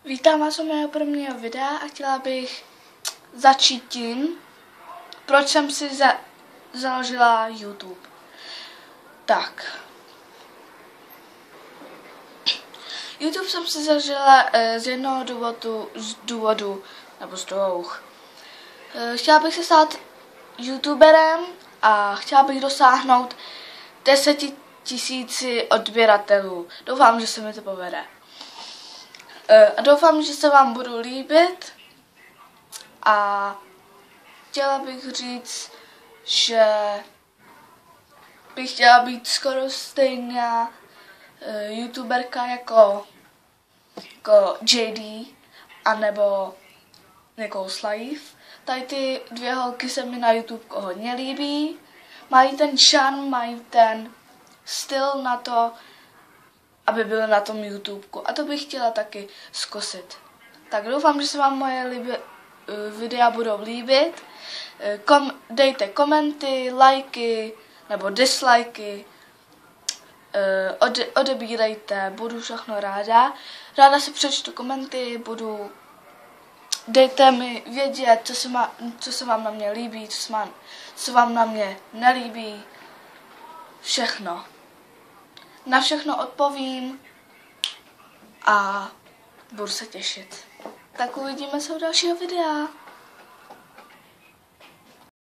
Vítám vás u mého prvního videa a chtěla bych začít tím, proč jsem si založila YouTube. Tak. YouTube jsem si založila z jednoho důvodu, nebo z dvou. Chtěla bych se stát YouTuberem a chtěla bych dosáhnout 10 000 odběratelů. Doufám, že se mi to povede. A doufám, že se vám budu líbit a chtěla bych říct, že bych chtěla být skoro stejná youtuberka jako JD anebo Nicole's Life. Tady ty dvě holky se mi na YouTube hodně líbí. Mají ten šarm, mají ten styl na to, aby byl na tom YouTubeku. A to bych chtěla taky zkusit. Tak doufám, že se vám moje videa budou líbit. Dejte komenty, lajky nebo disliky. Odebírejte, budu všechno ráda. Ráda si přečtu komenty, dejte mi vědět, co se vám na mě líbí, co vám na mě nelíbí. Všechno. Na všechno odpovím a budu se těšit. Tak uvidíme se u dalšího videa.